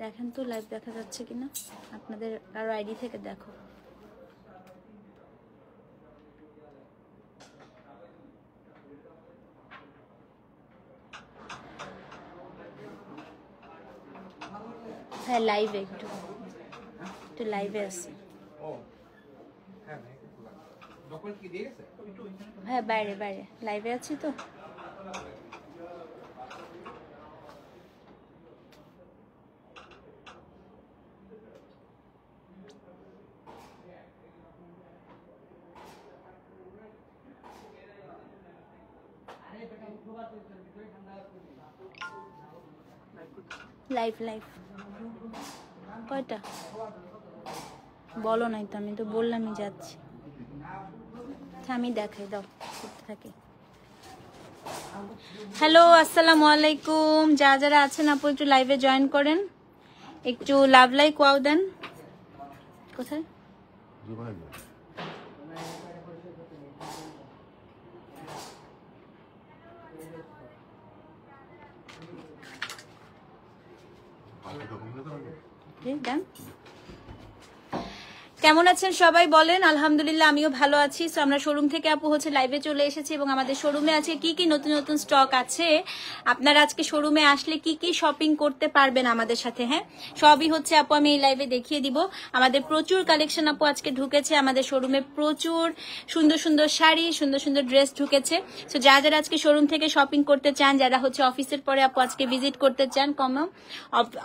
দেখেন তো লাইভ দেখা যাচ্ছে কিনা আপনাদের আর আইডি থেকে দেখো। হ্যাঁ লাইভে একটু লাইভে আছে। হ্যাঁ বাইরে লাইভে আছি তো। লাইভ কয়টা বলো নাই তো, আমি তো বললামই যাচ্ছি। আমি দেখাই দাও করতে থাকি। হ্যালো আসসালামু আলাইকুম, যারা আছেন আপু একটু লাইভে জয়েন করেন, একটু লাভ লাইক ওয়াও দেন। কোথায় দেন? কেমন আছেন সবাই বলেন? আলহামদুলিল্লাহ আমিও ভালো আছি। সো আমরা শোরুম থেকে আপু হচ্ছে লাইভে চলে এসেছি এবং আমাদের শোরুমে আছে কি কি নতুন নতুন স্টক আছে। আপনারা আজকে শোরুমে আসলে কি কি শপিং করতে পারবেন আমাদের সাথে, হ্যাঁ সবই হচ্ছে আপু আমি এই লাইভে দেখিয়ে দিব। আমাদের প্রচুর কালেকশন আপু আজকে ঢুকেছে আমাদের শোরুমে, প্রচুর সুন্দর সুন্দর শাড়ি, সুন্দর সুন্দর ড্রেস ঢুকেছে। সো যারা আজকে শোরুম থেকে শপিং করতে চান, যারা হচ্ছে অফিসের পরে আপু আজকে ভিজিট করতে চান,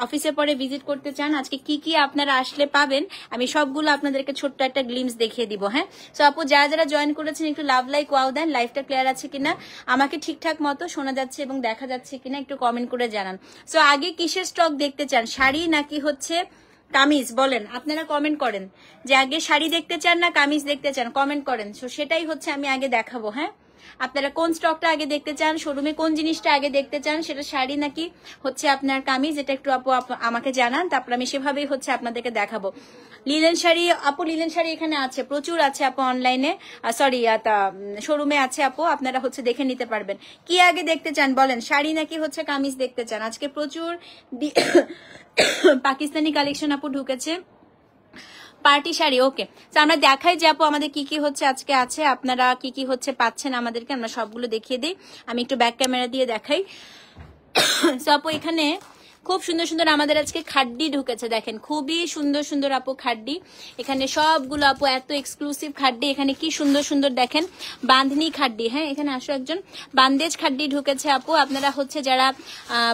অফিসের পরে ভিজিট করতে চান, আজকে কি কি আপনারা আসলে পাবেন আমি সবগুলো আপনাদেরকে ছোট্ট একটা গ্লিমস দেখিয়ে দিব। হ্যাঁ সো আপু যারা জয়েন করেছেন একটু লাভ লাইক ওয়াও দেন। লাইভটা ক্লিয়ার আছে কিনা, আমাকে ঠিকঠাক মতো শোনা যাচ্ছে এবং দেখা যাচ্ছে কিনা একটু কমেন্ট করে জানান। সো আগে কিসের স্টক দেখতে চান, শাড়ি নাকি হচ্ছে কামিজ? বলেন আপনারা, কমেন্ট করেন যে আগে শাড়ি দেখতে চান না কামিজ দেখতে চান, কমেন্ট করেন। সো সেটাই হচ্ছে আমি আগে দেখাবো। হ্যাঁ আপনারা কোন স্টকটা আগে দেখতে চান, শোরুমে কোন জিনিসটা আগে দেখতে চান, সেটা শাড়ি নাকি হচ্ছে আপনার কামিজ, এটা একটু আপু আমাকে জানান, তারপর আমি সেভাবেই হচ্ছে আপনাদেরকে দেখাবো। লিনেন শাড়ি আপু, লিনেন শাড়ি এখানে আছে, প্রচুর আছে আপু অনলাইনে, সরি শোরুমে আছে আপু, আপনারা হচ্ছে দেখে নিতে পারবেন। কি আগে দেখতে চান বলেন, শাড়ি নাকি হচ্ছে কামিজ দেখতে চান? আজকে প্রচুর পাকিস্তানি কালেকশন আপু ঢুকেছে, পার্টি শাড়ি। ওকে তো আমরা দেখাই যে আপু আমাদের কি কি হচ্ছে আজকে আছে, আপনারা কি কি হচ্ছে পাচ্ছেন আমাদেরকে, আমরা সবগুলো দেখিয়ে দিই। আমি একটু ব্যাক ক্যামেরা দিয়ে দেখাই। সো আপু এখানে খুব সুন্দর সুন্দর আমাদের আজকে খাড্ডি ঢুকেছে, দেখেন খুবই সুন্দর সুন্দর আপু খাড্ডি। এখানে সবগুলো আপু এত এক্সক্লুসিভ খাড্ডি, এখানে কি সুন্দর সুন্দর দেখেন বাঁধনি খাড্ডি। হ্যাঁ এখানে আসো একজন, বান্দেজ খাড্ডি ঢুকেছে আপু। আপনারা হচ্ছে যারা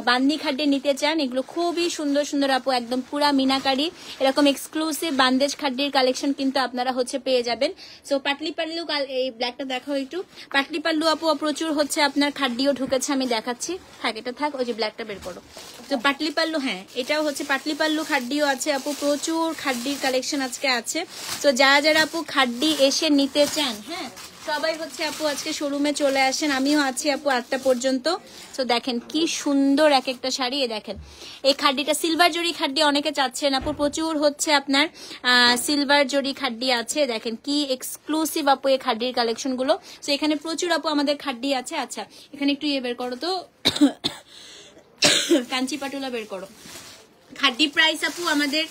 বাঁধনি খাড্ডি নিতে চান, এগুলো খুবই সুন্দর সুন্দর আপু, একদম পুরা মিনাকারি এরকম এক্সক্লুসিভ বান্দেজ খাড্ডির কালেকশন কিন্তু আপনারা হচ্ছে পেয়ে যাবেন। সো পাটলি পাল্লু, এই ব্ল্যাকটা দেখাও একটু, পাটলি পাল্লু আপু প্রচুর হচ্ছে আপনার খাড্ডিও ঢুকেছে, আমি দেখাচ্ছি। থাক এটা থাক, ওই যে ব্ল্যাকটা বের করো। তো পাটলি পাল্লু, হ্যাঁ এটাও হচ্ছে পাটলি পাল্লু খাড্ডিও আছে আপু, প্রচুর খাড্ডির কালেকশন আজকে আছে। তো যারা আপু খাড্ডি এসে নিতে চান, হ্যাঁ সবাই হচ্ছে আপু আজকে শোরুমে চলে আসেন, আমিও আছি আপু 8টা পর্যন্ত। তো দেখেন কি সুন্দর এক একটা শাড়ি, দেখেন এই খাড্ডিটা সিলভার জরি খাড্ডি অনেকে চাচ্ছেন আপু, প্রচুর হচ্ছে আপনার সিলভার জরি খাড্ডি আছে, দেখেন কি এক্সক্লুসিভ আপু এই খাড্ডির কালেকশন গুলো। তো এখানে প্রচুর আপু আমাদের খাড্ডি আছে। আচ্ছা এখানে একটু ইয়ে বের করো তো, কাঞ্চি পাটুলা বের করো। খাড্ডি প্রাইস আপু আমাদের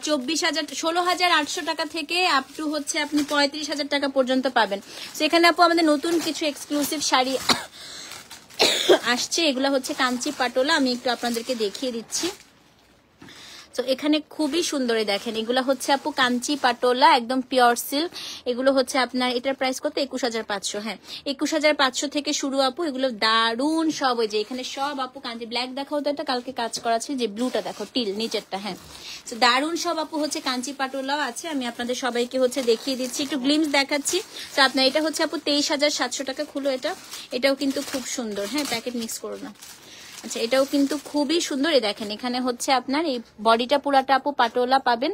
16,800 টাকা থেকে আপ টু হচ্ছে আপনি 35,000 টাকা পর্যন্ত পাবেন। সেখানে আপু আমাদের নতুন কিছু এক্সক্লুসিভ শাড়ি আসছে, এগুলো হচ্ছে কাঞ্চি পাটোলা, আমি একটু আপনাদেরকে দেখিয়ে দিচ্ছি। তো এখানে খুবই সুন্দর দেখেন, এগুলো হচ্ছে আপু কাঞ্চি পাটোলা, একদম পিওর সিল্ক। এগুলো হচ্ছে আপনার, এটার প্রাইস কত? 21,500। হ্যাঁ 21,500 থেকে শুরু আপু, এগুলো দারুন সব। ওই যে এখানে সব আপু কাঞ্চি, ব্ল্যাক দেখাও তো, এটা কালকে কাজ করা আছে, যে ব্লুটা দেখো টিল নিচেরটা। হ্যাঁ তো দারুন সব আপু হচ্ছে কাঞ্চি পাটোলাও আছে, আমি আপনাদের সবাইকে হচ্ছে দেখিয়ে দিচ্ছি, একটু গ্লিমস দেখাচ্ছি। তো আপনার এটা হচ্ছে আপু 23,700 টাকা। খুলো এটা, এটাও কিন্তু খুব সুন্দর। হ্যাঁ প্যাকেট মিক্স করো না। আচ্ছা এটাও কিন্তু খুবই সুন্দর, দেখেন এখানে হচ্ছে আপনার এই বডিটা পুরাটা আপু পাটোলা পাবেন,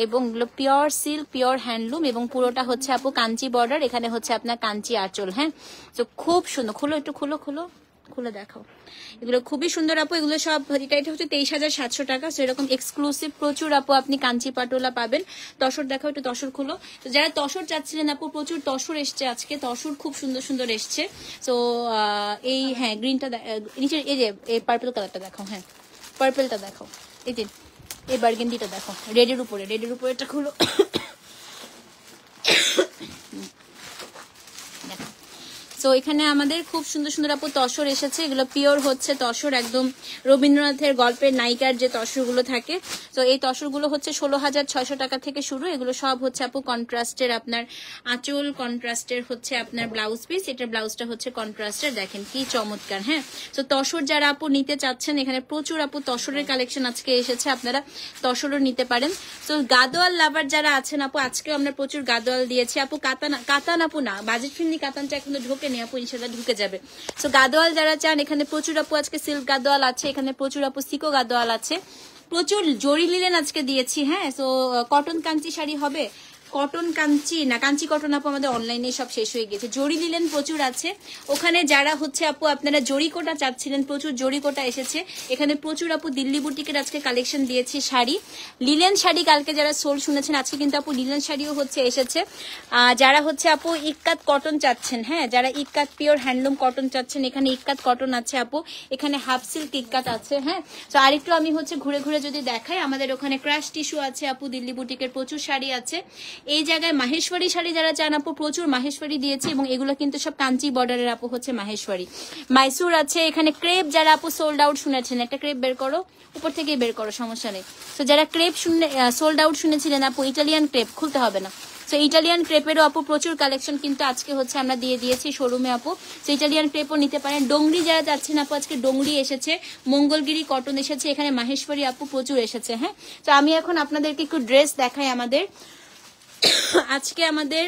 এবং পিওর সিল্ক, পিওর হ্যান্ডলুম, এবং পুরোটা হচ্ছে আপু কাঞ্চি বর্ডার, এখানে হচ্ছে আপনার কাঞ্চি আঁচল। হ্যাঁ তো খুব সুন্দর। খুলো একটু, খুলো খুলো খুলে দেখাও, এগুলো খুবই সুন্দর আপু। এগুলো সব, এটা হচ্ছে 23,700 টাকা। সেরকম এক্সক্লুসিভ প্রচুর আপু আপনি কাঞ্চি পাটোলা পাবেন। তসর দেখাও একটু, তসর খুলো। তো যারা তসর চাচ্ছিলেন আপু, প্রচুর তসর এসছে আজকে, তসর খুব সুন্দর সুন্দর এসছে। তো এই হ্যাঁ গ্রিনটা নিচে, এই যে এই পার্পল কালারটা দেখাও, হ্যাঁ পার্পলটা দেখাও, এই যে এই বার্গেন্ডিটা দেখো, রেডের উপরে এটা খুলো। তো এখানে আমাদের খুব সুন্দর সুন্দর আপু তসর এসেছে, এগুলো পিওর হচ্ছে তসর, একদম রবীন্দ্রনাথের গল্পের নায়িকার যে তসরগুলো থাকে। তো এই তসরগুলো হচ্ছে 16,600 টাকা থেকে শুরু। এগুলো সব হচ্ছে আপু কন্ট্রাস্টের, আপনার আঁচল কন্ট্রাস্টের হচ্ছে আপনার ব্লাউজ পিস, এটার ব্লাউজটা হচ্ছে কন্ট্রাস্টের, দেখেন কি চমৎকার। হ্যাঁ, তো তসর যারা আপু নিতে চাচ্ছেন, এখানে প্রচুর আপু তসরের কালেকশন আজকে এসেছে, আপনারা তসরও নিতে পারেন। তো গাদোয়াল লাভার যারা আছেন আপু, আজকেও আমরা প্রচুর গাদোয়াল দিয়েছি আপু। কাতান আপু না, বাজেট ফ্রেন্ডলি কাতানটা এখন ঢোকে আপু, ইনশাল্লাহ ঢুকে যাবে। তো গাদোয়াল যারা চান, এখানে প্রচুর আপু আজকে সিল্ক গাদোয়াল আছে, এখানে প্রচুর আপু সিকো গাদোয়াল আছে, প্রচুর জরি লিলেন আজকে দিয়েছি। হ্যাঁ, তো কটন কাঞ্চি শাড়ি হবে, কটন কাঞ্চি না, কাঞ্চি কটন আপু আমাদের অনলাইনে সব শেষ হয়ে গেছে। জরি লিলেন প্রচুর আছে ওখানে, যারা হচ্ছে আপু আপনারা জরিকোটা চাচ্ছিলেন, প্রচুর জরিকোটা এসেছে। এখানে প্রচুর আপু দিল্লি বুটিকের আজকে কালেকশন দিয়েছি শাড়ি, লিলেন শাড়ি কালকে যারা সোল শুনেছেন, আজকে কিন্তু আপু লিলেন শাড়িও হচ্ছে এসেছে। যারা হচ্ছে আপু ইক্কাত কটন চাচ্ছেন, হ্যাঁ, যারা ইক্কাত পিওর হ্যান্ডলুম কটন চাচ্ছেন, এখানে ইক্কাত কটন আছে আপু, এখানে হাফ সিল্ক ইক্কাত আছে। হ্যাঁ, তো আরেকটু আমি হচ্ছে ঘুরে ঘুরে যদি দেখাই, আমাদের ওখানে ক্রাশ টিস্যু আছে আপু, দিল্লি বুটিকের প্রচুর শাড়ি আছে। এই জায়গায় মাহেশ্বরী শাড়ি যারা চান আপু, প্রচুর মাহেশ্বরী দিয়েছি, এবং এগুলো কিন্তু সব কাঞ্চি বর্ডারের আপু হচ্ছে মাহেশ্বরী। মাইসুর আছে, এখানে ক্রেপ যারা আপু সোল্ড আউট শুনেছেন, একটা ক্রেপ বের করো, উপর থেকে বের করো, সমস্যা নেই। তো যারা ক্রেপ সোল্ড আউট শুনেছিলেন আপু, ইটালিয়ান ক্রেপ খুলতে হবে না। তো ইটালিয়ান ক্রেপেরও আপু প্রচুর কালেকশন কিন্তু আজকে হচ্ছে আমরা দিয়ে দিয়েছি শোরুমে আপু। তো ইটালিয়ান ক্রেপও নিতে পারেন। ডোংরি যারা যাচ্ছেন আপু, আজকে ডোংরি এসেছে, মঙ্গলগিরি কটন এসেছে, এখানে মাহেশ্বরী আপু প্রচুর এসেছে। হ্যাঁ, তো আমি এখন আপনাদেরকে একটু ড্রেস দেখাই আমাদের। আজকে আমাদের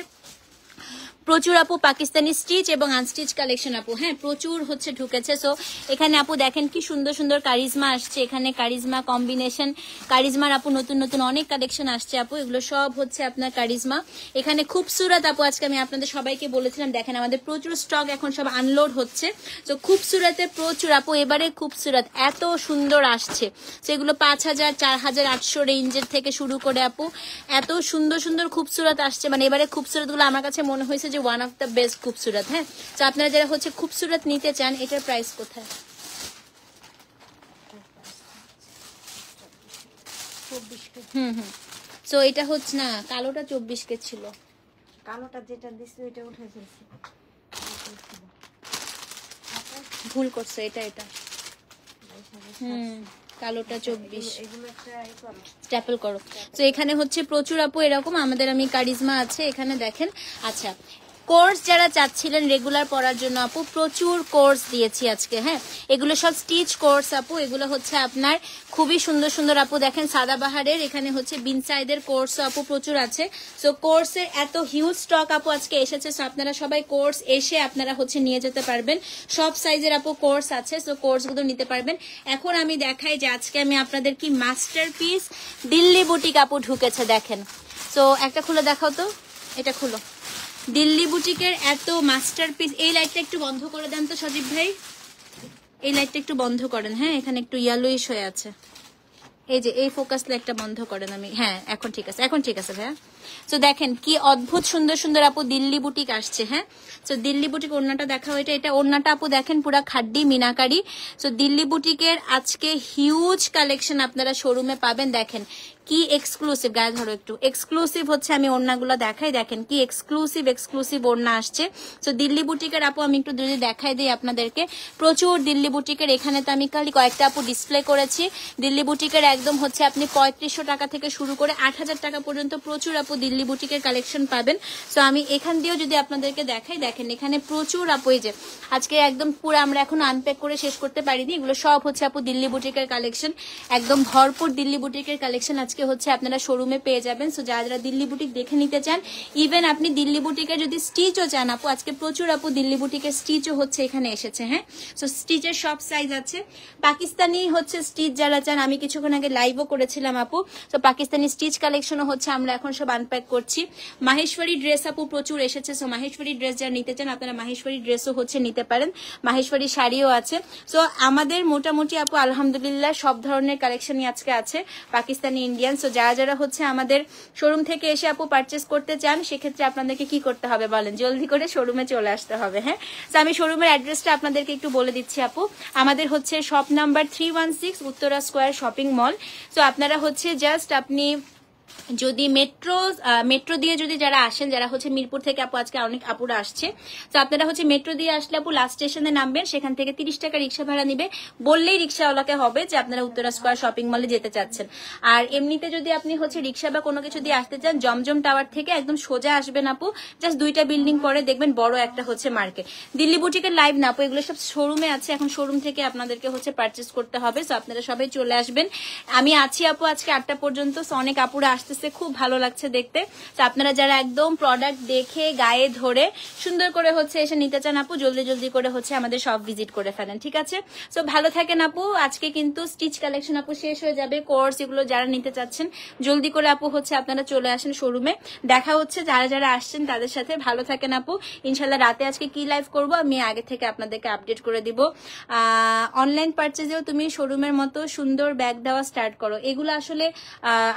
প্রচুর আপু পাকিস্তানি স্টিচ এবং আনস্টিচ কালেকশন আপু, হ্যাঁ, প্রচুর হচ্ছে ঢুকেছে। সো এখানে আপু দেখেন কি সুন্দর সুন্দর কারিজমা আসছে, এখানে কারিজমা কম্বিনেশন, কারিজমার আপু নতুন নতুন অনেক কালেকশন আসছে আপু, এগুলো সব হচ্ছে আপনার কারিজমা। এখানে খুবসুরত আপু, আজকে আমি আপনাদের সবাইকে বলেছিলাম, দেখেন আমাদের প্রচুর স্টক এখন সব আনলোড হচ্ছে। তো খুবসুরতে প্রচুর আপু, এবারে খুবসুরত এত সুন্দর আসছে, সেগুলো 5,000 4,800 রেঞ্জের থেকে শুরু করে আপু এত সুন্দর সুন্দর খুবসুরত আসছে। মানে এবারে খুবসুরত গুলো আমার কাছে মনে হয়েছে যে ওয়ান অফ দ্য বেস্ট খুবসুরত। হ্যাঁ, তো আপনারা যারা হচ্ছে খুবসুরত নিতে চান, এটার প্রাইস কোথায়? তো এটা হচ্ছে না, কালোটা 24 কে ছিল, কালোটা যেটা দিছে ওইটা উঠে ফেলছি, ভুল করছে, এটা কালোটা 24, এগুলো একটা স্ট্যাপল করো। তো এখানে হচ্ছে প্রচুর আপু এরকম আমাদের, আমি কারিজমা আছে এখানে দেখেন। আচ্ছা, কোর্স যারা চাচ্ছিলেন রেগুলার পড়ার জন্য আপু, প্রচুর কোর্স দিয়েছি আজকে। হ্যাঁ, এগুলো সব স্টিচ কোর্স আপু, এগুলো হচ্ছে আপনার খুবই সুন্দর সুন্দর আপু। দেখেন সাদাবাহারের, এখানে হচ্ছে বিনসাইদের কোর্স আপু প্রচুর আছে। সো কোর্সের এত হিউজ স্টক আপু আজকে এসেছে। সো আপনারা সবাই কোর্স এসে আপনারা হচ্ছে নিয়ে যেতে পারবেন, সব সাইজের আপু কোর্স আছে। সো কোর্সগুলো নিতে পারবেন। এখন আমি দেখাই যে আজকে আমি আপনাদের কি মাস্টারপিস দিল্লি বুটিক আপু ঢুকেছে, দেখেন। সো একটা খুলে দেখাও তো, এটা খুলো। দিল্লি বুটিকের এত মাস্টারপিস। এই লাইটটা একটু বন্ধ করে দেন তো সজীব ভাই, এই লাইটটা একটু বন্ধ করেন। হ্যাঁ, এখানে একটু ইয়েলোইশ হয়ে আছে, এই যে এই ফোকাস লাইটটা বন্ধ করেন। আমি, হ্যাঁ, এখন ঠিক আছে, এখন ঠিক আছে ভাইয়া। তো দেখেন কি অদ্ভুত সুন্দর সুন্দর আপু দিল্লি বুটিক আসছে। হ্যাঁ, তো দিল্লি বুটিক ওড়নাটা দেখাও, এটা ওড়নাটা আপু দেখেন পুরা খাড্ডি মিনাকারি। তো দিল্লি বুটিকের আজকে হিউজ কালেকশন আপনারা শোরুমে পাবেন। দেখেন কি এক্সক্লুসিভ, গায়ে ধরো একটু, এক্সক্লুসিভ হচ্ছে আমি ওড়নাগুলো দেখাই। দেখেন কি এক্সক্লুসিভ ওড়না আসছে। তো দিল্লি বুটিকের আপু আমি একটু যদি দেখাই দিই আপনাদেরকে, প্রচুর দিল্লি বুটিকের। এখানে তো আমি খালি কয়েকটা আপু ডিসপ্লে করেছি। দিল্লি বুটিকের একদম হচ্ছে আপনি 3500 টাকা থেকে শুরু করে 8,000 টাকা পর্যন্ত প্রচুর আপু দিল্লি বুটিকের কালেকশন পাবেন। তো আমি এখান দিয়েও যদি আপনাদেরকে দেখাই, দেখেন এখানে প্রচুর আপু, এই যে আজকে একদম পুরো আমরা এখন আনপ্যাক করে শেষ করতে পারিনি, এগুলো সব হচ্ছে আপু দিল্লি বুটিকের কালেকশন, একদম ভরপুর দিল্লি বুটিকের কালেকশন আজকে হচ্ছে আপনারা শোরুমে পেয়ে যাবেন। সো যারা যারা দিল্লি বুটিক দেখে নিতে চান, ইভেন আপনি দিল্লি বুটিকের যদি স্টিচও চান আপু, আজকে প্রচুর আপু দিল্লি বুটিকের স্টিচও হচ্ছে এখানে এসেছে। হ্যাঁ, সো স্টিচের সব সাইজ আছে। পাকিস্তানি হচ্ছে স্টিচ যারা চান, আমি কিছুক্ষণ আগে লাইভও করেছিলাম আপু। তো পাকিস্তানি স্টিচ কালেকশনও হচ্ছে আমরা এখন সব আনপ্যাক করছি। মাহেশ্বরী ড্রেস আপু প্রচুর এসেছে, সো মাহেশ্বরী ড্রেস যারা নিতে চান আপনারা মাহেশ্বরী ড্রেসও হচ্ছে নিতে পারেন, মাহেশ্বরী শাড়িও আছে। সো আমাদের মোটামুটি আপু আলহামদুলিল্লাহ সব ধরনের কালেকশনই আজকে আছে, পাকিস্তানি, ইন্ডিয়ান। সো যারা যারা হচ্ছে আমাদের শোরুম থেকে এসে আপু পারচেস করতে চান সেক্ষেত্রে আপনাদেরকে কি করতে হবে বলেন, জলদি করে শোরুমে চলে আসতে হবে। হ্যাঁ, তো আমি শোরুমের অ্যাড্রেসটা আপনাদেরকে একটু বলে দিচ্ছি আপু। আমাদের হচ্ছে shop number 316 Uttara square shopping mall. So আপনারা হচ্ছে জাস্ট আপনি যদি মেট্রো দিয়ে যদি যারা আসেন, যারা হচ্ছে মিরপুর থেকে আপু আজকে অনেক আপুরা আসছে, তো আপনারা হচ্ছে মেট্রো দিয়ে আসলে আপু লাস্ট স্টেশনে নামবেন, সেখান থেকে 30 টাকা রিক্সা ভাড়া নিবে, বললেই রিক্সাওয়ালাকে হবে যে আপনারা উত্তরা স্কোয়ার শপিং মলে যেতে চাচ্ছেন। আর এমনিতে যদি আপনি হচ্ছে রিক্সা বা কোনো কিছু দিয়ে আসতে চান, জমজম টাওয়ার থেকে একদম সোজা আসবেন আপু, জাস্ট 2টা বিল্ডিং পরে দেখবেন বড় একটা হচ্ছে মার্কেট। দিল্লি বুটিকের লাইভ না আপু, এগুলো সব শোরুমে আছে, এখন শোরুম থেকে আপনাদেরকে হচ্ছে পারচেস করতে হবে। সো আপনারা সবাই চলে আসবেন, আমি আছি আপু আজকে 8টা পর্যন্ত। সো অনেক আপুরা আসতেছে, খুব ভালো লাগছে দেখতে। তো আপনারা যারা একদম প্রোডাক্ট দেখে গায়ে ধরে সুন্দর করে হচ্ছে এসে নিতে চান আপু, জলদি জলদি করে হচ্ছে আমাদের সব ভিজিট করে ফেলেন, ঠিক আছে? সো ভালো থাকেন আপু। আজকে কিন্তু স্টিচ কালেকশন আপু শেষ হয়ে যাবে, কোর্স এগুলো যারা নিতে চাচ্ছেন জলদি করে আপু হচ্ছে আপনারা চলে আসেন শোরুমে, দেখা হচ্ছে যারা যারা আসছেন তাদের সাথে। ভালো থাকেন আপু। ইনশাল্লাহ রাতে আজকে কি লাইভ করব আমি আগে থেকে আপনাদেরকে আপডেট করে দিব। অনলাইন পারচেজেও তুমি শোরুমের মতো সুন্দর ব্যাগ দেওয়া স্টার্ট করো। এগুলো আসলে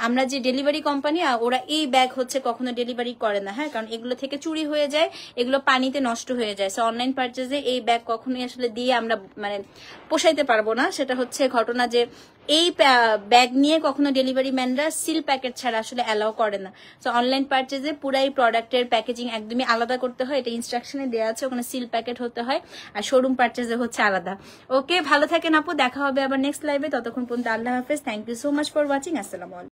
আমরা যে ডেলিভারি কোম্পানি, ওরা এই ব্যাগ হচ্ছে কখনো ডেলিভারি করে না। হ্যাঁ, কারণ এগুলো থেকে চুরি হয়ে যায়, এগুলো পানিতে নষ্ট হয়ে যায়। সো অনলাইন পারচেজে এই ব্যাগ কখনোই আসলে দিয়ে আমরা মানে পোষাইতে পারবো না। সেটা হচ্ছে ঘটনা যে এই ব্যাগ নিয়ে কখনো ডেলিভারি ম্যানরা সিল প্যাকেট ছাড়া আসলে অ্যালাউ করে না। সো অনলাইন পারচেজে পুরাই প্রোডাক্টের প্যাকেজিং একদমই আলাদা করতে হয়, এটা ইনস্ট্রাকশনে দেওয়া আছে, ওখানে সিল প্যাকেট হতে হয়, আর শোরুম পারচেজে হচ্ছে আলাদা। ওকে, ভালো থাকেন আপু, দেখা হবে আবার নেক্সট লাইভে। ততক্ষণ পর্যন্ত আল্লাহ হাফেজ। Thank you so much for watching. আসসালামু আলাইকুম।